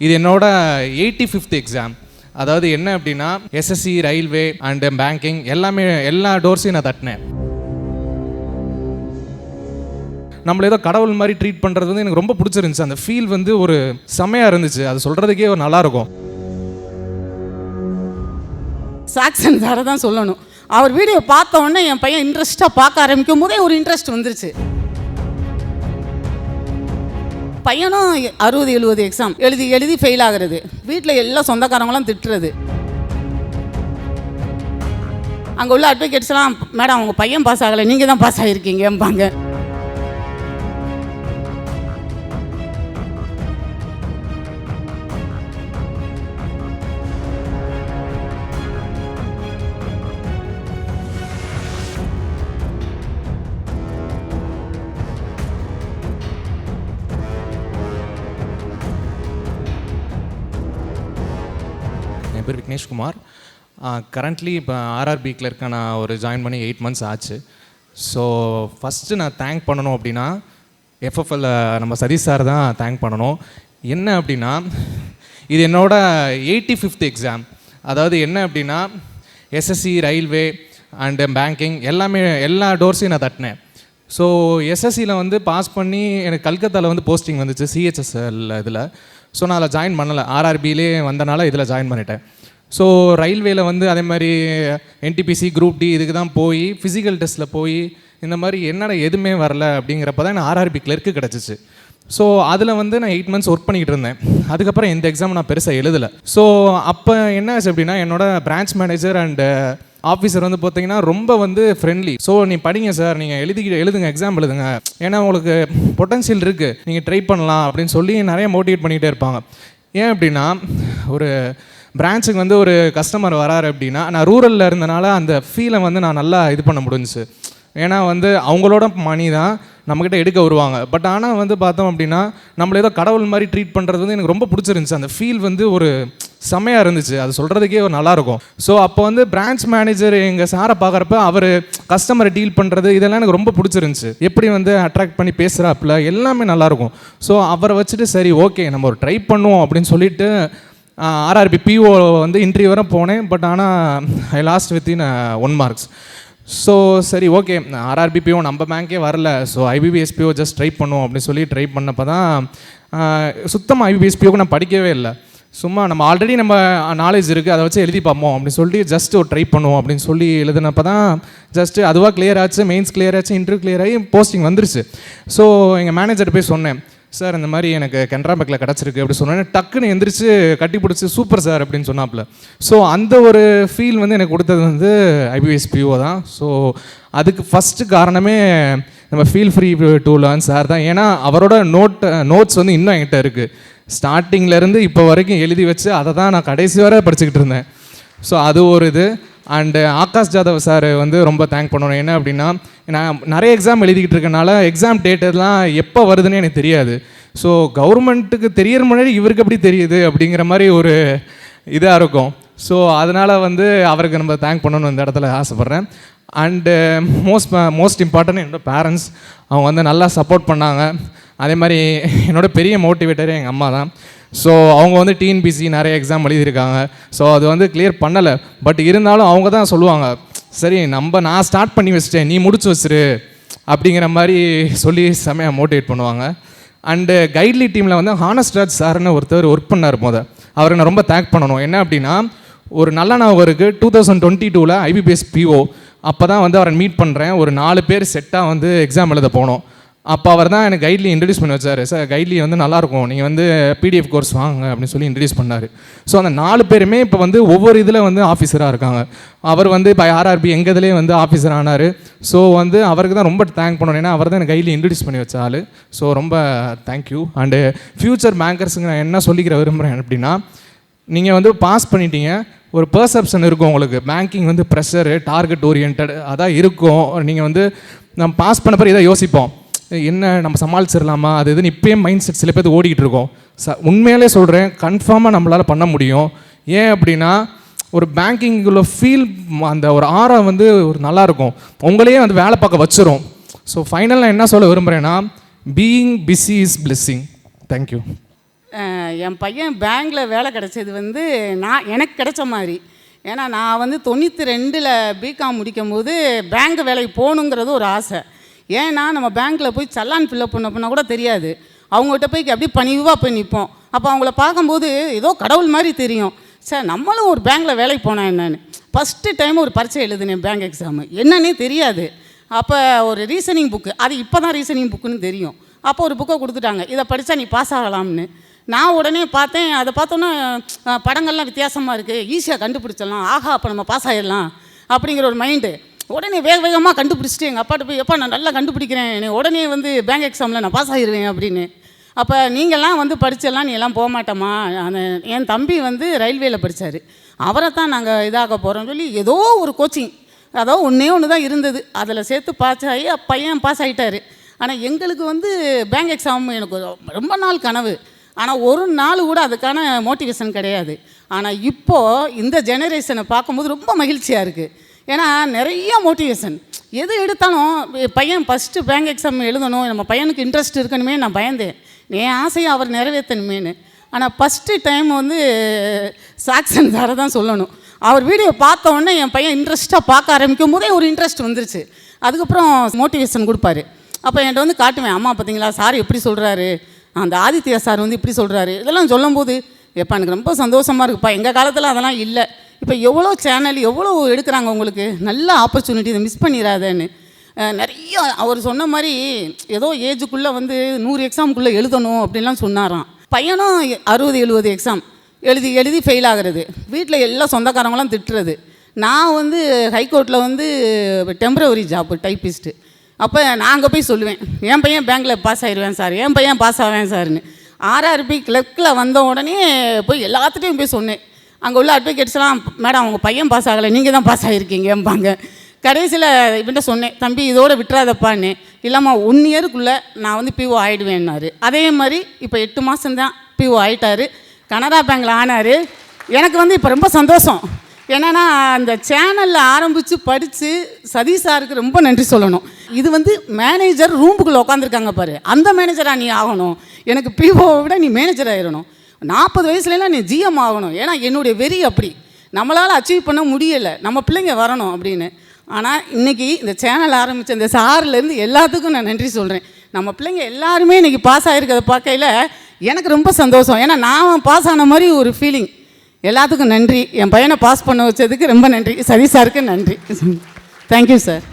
இது என்னோட 85th exam. அதாவது என்ன அப்படின்னா எஸ்எஸ்சி, ரயில்வே அண்ட் பேங்கிங் எல்லா டோர்ஸையும் நான் தட்டினேன். நம்மள ஏதோ கடவுள் மாதிரி ட்ரீட் பண்ணுறது வந்து எனக்கு ரொம்ப பிடிச்சிருந்துச்சு. அந்த ஃபீல் வந்து ஒரு செமையாக இருந்துச்சு. அது சொல்கிறதுக்கே ஒரு நல்லாயிருக்கும். சாக்சன் சாரை தான் சொல்லணும். அவர் வீடியோ பார்த்த உடனே என் பையன் இன்ட்ரெஸ்ட்டாக பார்க்க ஆரம்பிக்கும் போதே ஒரு இன்ட்ரெஸ்ட் வந்துருச்சு. பையனும் 60-70 எக்ஸாம் எழுதி ஃபெயில் ஆகிறது. வீட்டில் எல்லா சொந்தக்காரங்களும் திட்டுறது. அங்கே உள்ள அட்வொகேட்ஸ்லாம், மேடம் அவங்க பையன் பாஸ் ஆகலை, நீங்கள் தான் பாஸ் ஆகிருக்கீங்கம்பாங்க. என் பேர் விக்னேஷ்குமார். கரண்ட்லி இப்போ ஆர்ஆர்பி கிளர்க்காக நான் ஒரு ஜாயின் பண்ணி 8 months ஆச்சு. ஸோ ஃபஸ்ட்டு நான் தேங்க் பண்ணணும் அப்படின்னா எஃப்எஃப்எல் நம்ம சதீஷ் சார் தான் தேங்க் பண்ணணும். என்ன அப்படின்னா இது என்னோட 85th எக்ஸாம். அதாவது என்ன அப்படின்னா எஸ்எஸ்சி, ரயில்வே அண்டு பேங்கிங் எல்லா டோர்ஸையும் நான் தட்டினேன். ஸோ எஸ்எஸ்சியில் வந்து பாஸ் பண்ணி எனக்கு கல்கத்தாவில் வந்து போஸ்டிங் வந்துச்சு சிஹெச்எஸ்எல் இதில். ஸோ நான் அதில் ஜாயின் பண்ணலை. ஆர்ஆர்பிலே வந்தனால இதில் ஜாயின் பண்ணிட்டேன். ஸோ ரயில்வேல வந்து அதே மாதிரி என்டிபிசி, குரூப் டி இதுக்கு தான் போய் ஃபிசிக்கல் டெஸ்ட்டில் போய் இந்த மாதிரி என்னடா எதுவுமே வரல அப்படிங்கிறப்ப தான் எனக்கு ஆர்ஆர்பி கிளர்க்கு கிடச்சிச்சு. ஸோ அதில் வந்து நான் 8 months ஒர்க் பண்ணிக்கிட்டு இருந்தேன். அதுக்கப்புறம் இந்த எக்ஸாம் நான் பெருசாக எழுதலை. ஸோ அப்போ என்ன ஆச்சு அப்படின்னா என்னோடய பிரான்ச் மேனேஜர் அண்டு ஆஃபீஸர் வந்து பார்த்தீங்கன்னா ரொம்ப வந்து ஃப்ரெண்ட்லி. ஸோ நீ படிங்க சார், நீங்கள் எழுதுங்க, எக்ஸாம் எழுதுங்க, ஏன்னா உங்களுக்கு பொட்டன்ஷியல் இருக்குது, நீங்கள் ட்ரை பண்ணலாம் அப்படின்னு சொல்லி நிறைய மோட்டிவேட் பண்ணிகிட்டே இருப்பாங்க. ஏன் அப்படின்னா ஒரு பிரான்ச்சுக்கு வந்து ஒரு கஸ்டமர் வராரு அப்படின்னா, நான் ரூரலில் இருந்தனால அந்த ஃபீலை வந்து நான் நல்லா இது பண்ண முடிஞ்சிச்சு. ஏன்னா வந்து அவங்களோட மணி தான் நம்மக்கிட்ட எடுக்க வருவாங்க. பட் ஆனால் வந்து பார்த்தோம் அப்படின்னா நம்மள ஏதோ கடவுள் மாதிரி ட்ரீட் பண்ணுறது வந்து எனக்கு ரொம்ப பிடிச்சிருந்துச்சு. அந்த ஃபீல் வந்து ஒரு செமையாக இருந்துச்சு. அது சொல்கிறதுக்கே ஒரு நல்லாயிருக்கும். ஸோ அப்போ வந்து பிரான்ச் மேனேஜர் எங்கள் சாரை பார்க்குறப்ப அவர் கஸ்டமரை டீல் பண்ணுறது இதெல்லாம் எனக்கு ரொம்ப பிடிச்சிருந்துச்சு. எப்படி வந்து அட்ராக்ட் பண்ணி பேசுகிறாப்புல எல்லாமே நல்லாயிருக்கும். ஸோ அவரை வச்சுட்டு சரி ஓகே நம்ம ஒரு ட்ரை பண்ணுவோம் அப்படின்னு சொல்லிட்டு ஆர்ஆர்பி பிஓ வந்து இன்டர்வியூ வர போனேன். பட் ஆனால் I last within 1 marks. So சரி ஓகே ஆர்ஆர்பி பிஓ நம்ம பேங்க்கே வரல, so IBPS PO just try பண்ணுவோம் அப்படின்னு சொல்லி ட்ரை பண்ணப்போ தான் சுத்தமாக ஐபிபிஎஸ் பிஓக்கு நான் படிக்கவே இல்லை. சும்மா நம்ம ஆல்ரெடி நம்ம நாலேஜ் இருக்குது, அதை வச்சு எழுதி பார்ப்போம் அப்படின்னு சொல்லி ஜஸ்ட் ஒரு ட்ரை பண்ணுவோம் அப்படின்னு சொல்லி எழுதினப்போ தான் ஜஸ்ட்டு அதுவாக கிளியர் ஆச்சு, மெயின்ஸ் கிளியர் ஆச்சு, இன்டர்வியூ கிளியர் ஆகி போஸ்டிங் வந்துருச்சு. ஸோ எங்கள் மேனேஜர் போய் சொன்னேன், சார் இந்த மாதிரி எனக்கு கனரா பேங்க்கில் கிடச்சிருக்கு அப்படி சொன்னேன். டக்குன்னு எந்திரிச்சு கட்டி பிடிச்சி சூப்பர் சார் அப்படின்னு சொன்னாப்புல. ஸோ அந்த ஒரு ஃபீல் வந்து எனக்கு கொடுத்தது வந்து ஐபிஎஸ் பிஓ தான். ஸோ அதுக்கு ஃபஸ்ட்டு காரணமே நம்ம feel free to learn sir தான். ஏன்னா அவரோட நோட்ஸ் வந்து இன்னும் என்கிட்ட இருக்குது. ஸ்டார்டிங்லேருந்து இப்போ வரைக்கும் எழுதி வச்சு அதை தான் நான் கடைசி வரை படிச்சுக்கிட்டு இருந்தேன். ஸோ அது ஒரு இது. அண்டு ஆகாஷ் ஜாதவ் சார் வந்து ரொம்ப தேங்க் பண்ணணும். என்ன அப்படின்னா நான் நிறைய எக்ஸாம் எழுதிக்கிட்டு இருக்கனால எக்ஸாம் டேட் எல்லாம் எப்போ வருதுன்னு எனக்கு தெரியாது. ஸோ கவர்மெண்ட்டுக்கு தெரியற முன்னாடி இவருக்கு எப்படி தெரியுது அப்படிங்கிற மாதிரி ஒரு இதாக இருக்கும். ஸோ அதனால் வந்து அவருக்கு நம்ம தேங்க் பண்ணணும்னு இந்த இடத்துல ஆசைப்பட்றேன். அண்டு மோஸ்ட் இம்பார்ட்டன்ட் என்னோட பேரண்ட்ஸ். அவங்க வந்து நல்லா சப்போர்ட் பண்ணாங்க. அதே மாதிரி என்னோட பெரிய மோட்டிவேட்டரே எங்கள் அம்மா தான். ஸோ அவங்க வந்து டிஎன்பிசி நிறைய எக்ஸாம் எழுதியிருக்காங்க. ஸோ அது வந்து கிளியர் பண்ணலை. பட் இருந்தாலும் அவங்க தான் சொல்லுவாங்க, சரி நான் ஸ்டார்ட் பண்ணி வச்சிட்டேன், நீ முடிச்சு வச்சிரு அப்படிங்கிற மாதிரி சொல்லி செமையாக மோட்டிவேட் பண்ணுவாங்க. அண்டு கைட்லி டீமில் வந்து ஹானஸ்ராஜ் சார்னு ஒருத்தர் ஒர்க் பண்ணார் போது, அவரை நான் ரொம்ப தேங்க் பண்ணணும். என்ன அப்படின்னா ஒரு நல்ல ஞாபகம் 2022 ஐபிபிஎஸ் பிஓ அப்போ தான் வந்து அவரை மீட் பண்ணுறேன். ஒரு 4 பேர் செட்டாக வந்து எக்ஸாம் எழுத போனோம். அப்போ அவர் தான் எனக்கு கைட்லி இன்ட்ரடியூஸ் பண்ணி வச்சார். சார் கைட்லி வந்து நல்லாயிருக்கும், நீங்கள் வந்து பிடிஎஃப் கோர்ஸ் வாங்க அப்படின்னு சொல்லி இன்ட்ரடியூஸ் பண்ணார். ஸோ அந்த 4 பேருமே இப்போ வந்து ஒவ்வொரு இதில் வந்து ஆஃபீஸராக இருக்காங்க. அவர் வந்து இப்போ ஆர்ஆர்பி எங்கள் இதிலே வந்து ஆஃபீஸர் ஆனார். ஸோ வந்து அவருக்கு தான் ரொம்ப தேங்க் பண்ணணும். ஏன்னா அவர் தான் எனக்கு கைட்லி இன்ட்ரடியூஸ் பண்ணி வச்ச ஆள். ஸோ ரொம்ப தேங்க்யூ. அண்டு ஃப்யூச்சர் பேங்கர்ஸுங்க நான் என்ன சொல்லிக்கிற விரும்புகிறேன் அப்படின்னா, நீங்கள் வந்து பாஸ் பண்ணிட்டீங்க, ஒரு பர்செப்ஷன் இருக்கும் உங்களுக்கு. பேங்கிங் வந்து ப்ரெஷரு, டார்கெட் ஓரியன்ட் அதான் இருக்கும். நீங்கள் வந்து நம்ம பாஸ் பண்ண பிறகு இதை யோசிப்போம், என்ன நம்ம சமாளிச்சிடலாமா அது இதுன்னு இப்போயே மைண்ட் செட் சில பேர் ஓடிக்கிட்டு இருக்கோம். உண்மையிலே சொல்கிறேன், கன்ஃபார்மாக நம்மளால் பண்ண முடியும். ஏன் அப்படின்னா ஒரு பேங்கிங்குள்ள ஃபீல் அந்த ஒரு ஆரா வந்து ஒரு நல்லாயிருக்கும், உங்களையே வந்து வேலை பார்க்க வச்சிரும். ஸோ ஃபைனல் நான் என்ன சொல்ல விரும்புகிறேன்னா, being busy is blessing. Thank you. என் பையன் பேங்க்கில் வேலை கிடைச்சது வந்து எனக்கு கிடைச்ச மாதிரி. ஏன்னா நான் வந்து 92ல் பிகாம் முடிக்கும் போது பேங்க் வேலைக்கு போகணுங்கிறது ஒரு ஆசை. ஏன்னா நம்ம பேங்க்கில் போய் சல்லான் ஃபில்லப் பண்ண கூட தெரியாது. அவங்ககிட்ட போய் அப்படியே பணிவாக போய் நிற்போம். அப்போ அவங்கள பார்க்கும்போது ஏதோ கடவுள் மாதிரி தெரியும். சார் நம்மளும் ஒரு பேங்க்கில் வேலைக்கு போனேன் என்னன்னு. ஃபஸ்ட்டு டைம் ஒரு பரீட்சை எழுதுனேன், பேங்க் எக்ஸாமு. என்னன்னே தெரியாது. அப்போ ஒரு ரீசனிங் புக்கு, அது இப்போ தான் ரீசனிங் புக்குன்னு தெரியும். அப்போ ஒரு புக்கை கொடுத்துட்டாங்க, இதை படித்தா நீ பாஸ் ஆகலாம்னு. நான் உடனே பார்த்தேன். அதை பார்த்தோன்னா படங்கள்லாம் வித்தியாசமாக இருக்குது, ஈஸியாக கண்டுபிடிச்சிடலாம், ஆஹா அப்போ நம்ம பாஸ் ஆகிடலாம் அப்படிங்கிற ஒரு மைண்டு. உடனே வேகமாக கண்டுபிடிச்சிட்டு எங்கள் அப்பாட்ட போய், எப்பா நான் நல்லா கண்டுபிடிக்கிறேன், என்னை உடனே வந்து பேங்க் எக்ஸாமில் நான் பாஸ் ஆகிடுவேன் அப்படின்னு. அப்போ நீங்கள்லாம் வந்து படிச்செல்லாம் நீ எல்லாம் போக மாட்டோமா, அந்த என் தம்பி வந்து ரயில்வேயில் படித்தார், அவரை தான் நாங்கள் இதாக போகிறோம்னு சொல்லி ஏதோ ஒரு கோச்சிங், அதாவது ஒன்று தான் இருந்தது, அதில் சேர்த்து பாஸ் ஆகி பையன் பாஸ் ஆகிட்டார். ஆனால் எங்களுக்கு வந்து பேங்க் எக்ஸாம் எனக்கு ரொம்ப நாள் கனவு. ஆனால் ஒரு நாள் கூட அதுக்கான மோட்டிவேஷன் கிடையாது. ஆனால் இப்போது இந்த ஜெனரேஷனை பார்க்கும்போது ரொம்ப மகிழ்ச்சியாக இருக்குது. ஏன்னா நிறைய மோட்டிவேஷன், எது எடுத்தாலும் பையன் ஃபஸ்ட்டு பேங்க் எக்ஸாம் எழுதணும், நம்ம பையனுக்கு இன்ட்ரெஸ்ட் இருக்கணுமே நான் பயந்தேன், என் ஆசையை அவர் நிறைவேற்றணுமேனு. ஆனால் ஃபஸ்ட்டு டைம் வந்து சாக்சன் சாரை தான் சொல்லணும். அவர் வீடியோ பார்த்த உடனே என் பையன் இன்ட்ரெஸ்ட்டாக பார்க்க ஆரம்பிக்கும் போதே ஒரு இன்ட்ரெஸ்ட் வந்துருச்சு. அதுக்கப்புறம் மோட்டிவேஷன் கொடுப்பாரு. அப்போ என்கிட்ட வந்து காட்டுவேன், அம்மா பார்த்தீங்களா சார் எப்படி சொல்கிறாரு, அந்த ஆதித்யா சார் வந்து இப்படி சொல்கிறாரு, இதெல்லாம் சொல்லும்போது எப்போ எனக்கு ரொம்ப சந்தோஷமாக இருக்குப்பா. எங்கள் காலத்தில் அதெல்லாம் இல்லை. இப்போ எவ்வளோ சேனல் எவ்வளோ எடுக்கிறாங்க, உங்களுக்கு நல்ல ஆப்பர்ச்சுனிட்டி, இதை மிஸ் பண்ணிடாதேன்னு. நிறைய அவர் சொன்ன மாதிரி ஏதோ ஏஜுக்குள்ளே வந்து 100 எக்ஸாமுக்குள்ளே எழுதணும் அப்படின்லாம் சொன்னாராம். பையனும் 60-70 எக்ஸாம் எழுதி ஃபெயில் ஆகிறது, வீட்டில் எல்லா சொந்தக்காரங்களாம் திட்டுறது. நான் வந்து ஹைகோர்ட்டில் வந்து டெம்பரவரி ஜாப்பு டைப்பிஸ்ட்டு. அப்போ நான் அங்கே போய் சொல்லுவேன், என் பையன் பேங்க்கில் பாஸ் ஆகிடுவேன் சார், என் பையன் பாஸ் ஆவேன் சார்னு. ஆர்ஆர்பி கிளர்க்கில் வந்த உடனே போய் எல்லாத்துட்டையும் போய் சொன்னேன். அங்கே உள்ள அட்வொகேட்ஸ்லாம், மேடம் அவங்க பையன் பாஸ் ஆகலை, நீங்கள் தான் பாஸ் ஆகிருக்கீங்கம்பாங்க. கடைசியில் இவன்ட்ட சொன்னேன், தம்பி இதோட விட்டுறாதப்பான்னு. இல்லாமல் 1 இயருக்குள்ளே நான் வந்து பிஓ ஆகிடுவேன்னாரு. அதே மாதிரி இப்போ 8 மாதம்தான் பிஓ ஆகிட்டார், கனரா பேங்கில் ஆனார். எனக்கு வந்து இப்போ ரொம்ப சந்தோஷம். ஏன்னா அந்த சேனலில் ஆரம்பித்து படித்து சதீஷ் சாருக்கு ரொம்ப நன்றி சொல்லணும். இது வந்து மேனேஜர் ரூமுக்குள்ளே உட்காந்துருக்காங்க பாரு, அந்த மேனேஜராக நீ ஆகணும், எனக்கு பிஓவை விட நீ மேனேஜர் ஆகிடணும், 40 வயசுலலாம் நீ ஜிஎம் ஆகணும். ஏன்னா என்னுடைய வெறி அப்படி, நம்மளால் அச்சீவ் பண்ண முடியலை, நம்ம பிள்ளைங்க வரணும் அப்படின்னு. ஆனால் இன்றைக்கி இந்த சேனல் ஆரம்பித்த இந்த சார்லேருந்து எல்லாத்துக்கும் நான் நன்றி சொல்கிறேன். நம்ம பிள்ளைங்க எல்லாருமே இன்றைக்கி பாஸ் ஆகிருக்கிறத பார்க்கையில் எனக்கு ரொம்ப சந்தோஷம். ஏன்னா நான் பாஸ் ஆன மாதிரி ஒரு ஃபீலிங். எல்லாத்துக்கும் நன்றி. என் பையனை பாஸ் பண்ண வச்சதுக்கு ரொம்ப நன்றி. சதீஷ் சாருக்கு நன்றி. Thank you sir.